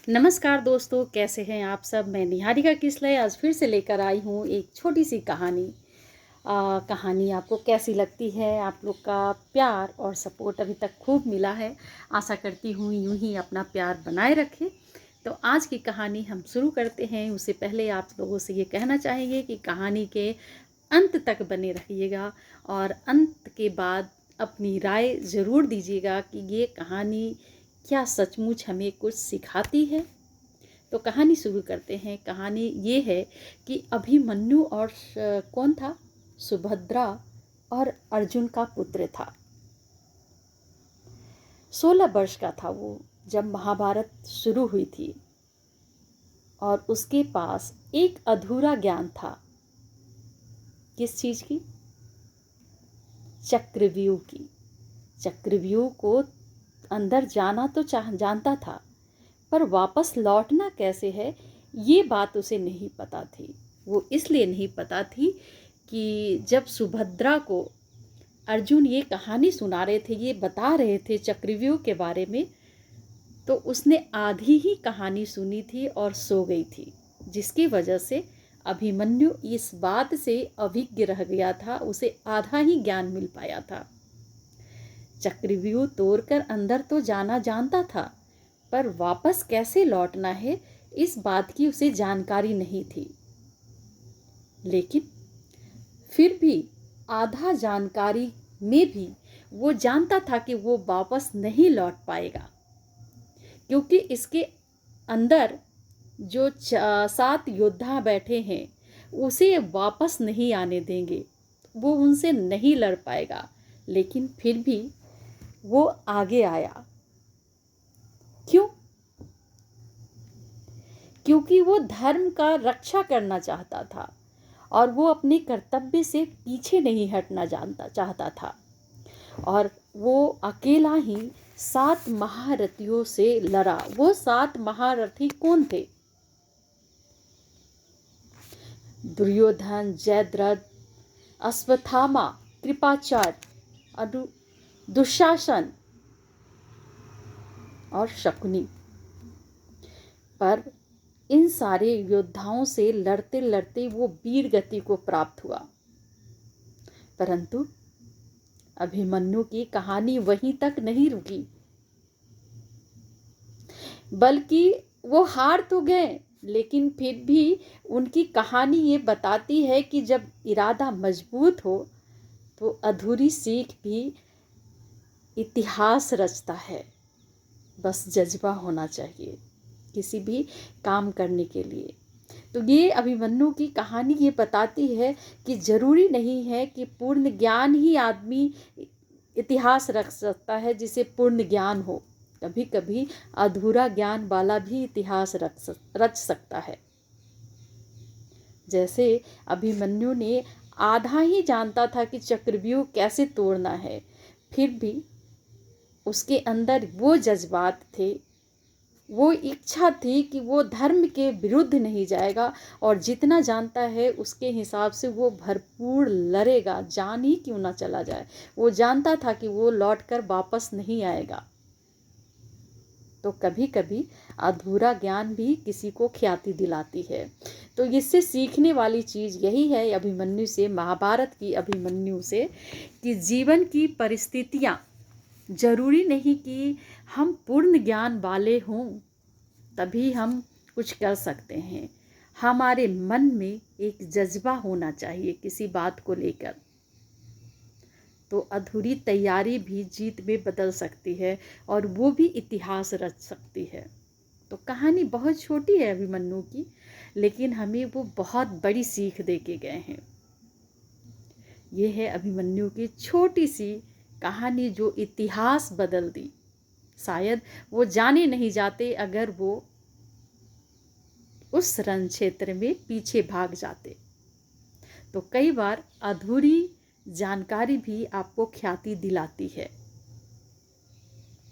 नमस्कार दोस्तों, कैसे हैं आप सब। मैं निहारिका किसलय आज फिर से लेकर आई हूँ एक छोटी सी कहानी। कहानी आपको कैसी लगती है। आप लोग का प्यार और सपोर्ट अभी तक खूब मिला है। आशा करती हूँ यूं ही अपना प्यार बनाए रखें। तो आज की कहानी हम शुरू करते हैं। उससे पहले आप लोगों से ये कहना चाहेंगे कि कहानी के अंत तक बने रहिएगा और अंत के बाद अपनी राय ज़रूर दीजिएगा कि ये कहानी क्या सचमुच हमें कुछ सिखाती है। तो कहानी शुरू करते हैं। कहानी ये है कि अभिमन्यु और कौन था, सुभद्रा और अर्जुन का पुत्र था। 16 वर्ष का था वो जब महाभारत शुरू हुई थी और उसके पास एक अधूरा ज्ञान था। किस चीज़ की? चक्रव्यूह की। चक्रव्यूह को अंदर जाना तो जानता था, पर वापस लौटना कैसे है ये बात उसे नहीं पता थी। वो इसलिए नहीं पता थी कि जब सुभद्रा को अर्जुन ये कहानी सुना रहे थे, ये बता रहे थे चक्रव्यूह के बारे में, तो उसने आधी ही कहानी सुनी थी और सो गई थी, जिसकी वजह से अभिमन्यु इस बात से अभिज्ञ रह गया था। उसे आधा ही ज्ञान मिल पाया था। चक्रव्यूह तोड़कर अंदर तो जाना जानता था, पर वापस कैसे लौटना है इस बात की उसे जानकारी नहीं थी। लेकिन फिर भी आधा जानकारी में भी वो जानता था कि वो वापस नहीं लौट पाएगा, क्योंकि इसके अंदर जो 7 योद्धा बैठे हैं उसे वापस नहीं आने देंगे। वो उनसे नहीं लड़ पाएगा। लेकिन फिर भी वो आगे आया। क्यों? क्योंकि वो धर्म का रक्षा करना चाहता था और वो अपने कर्तव्य से पीछे नहीं हटना चाहता था। और वो अकेला ही 7 महारथियों से लड़ा। वो 7 महारथी कौन थे? दुर्योधन, जयद्रथ, अश्वत्थामा, कृपाचार्य, दुशासन और शकुनी। पर इन सारे योद्धाओं से लड़ते लड़ते वो वीर गति को प्राप्त हुआ। परंतु अभिमन्यु की कहानी वहीं तक नहीं रुकी, बल्कि वो हार तो गए, लेकिन फिर भी उनकी कहानी ये बताती है कि जब इरादा मजबूत हो तो अधूरी सीख भी इतिहास रचता है। बस जज्बा होना चाहिए किसी भी काम करने के लिए। तो ये अभिमन्यु की कहानी ये बताती है कि ज़रूरी नहीं है कि पूर्ण ज्ञान ही आदमी इतिहास रख सकता है, जिसे पूर्ण ज्ञान हो। कभी कभी अधूरा ज्ञान वाला भी इतिहास रच सकता है। जैसे अभिमन्यु ने आधा ही जानता था कि चक्रव्यूह कैसे तोड़ना है, फिर भी उसके अंदर वो जज्बात थे, वो इच्छा थी कि वो धर्म के विरुद्ध नहीं जाएगा और जितना जानता है उसके हिसाब से वो भरपूर लड़ेगा, जान ही क्यों ना चला जाए। वो जानता था कि वो लौटकर वापस नहीं आएगा। तो कभी कभी अधूरा ज्ञान भी किसी को ख्याति दिलाती है। तो इससे सीखने वाली चीज़ यही है अभिमन्यु से, महाभारत की अभिमन्यु से, कि जीवन की परिस्थितियाँ जरूरी नहीं कि हम पूर्ण ज्ञान वाले हों तभी हम कुछ कर सकते हैं। हमारे मन में एक जज्बा होना चाहिए किसी बात को लेकर। तो अधूरी तैयारी भी जीत में बदल सकती है और वो भी इतिहास रच सकती है। तो कहानी बहुत छोटी है अभिमन्यु की, लेकिन हमें वो बहुत बड़ी सीख दे के गए हैं। ये है अभिमन्यु की छोटी सी कहानी जो इतिहास बदल दी। शायद वो जाने नहीं जाते अगर वो उस रण क्षेत्र में पीछे भाग जाते। तो कई बार अधूरी जानकारी भी आपको ख्याति दिलाती है।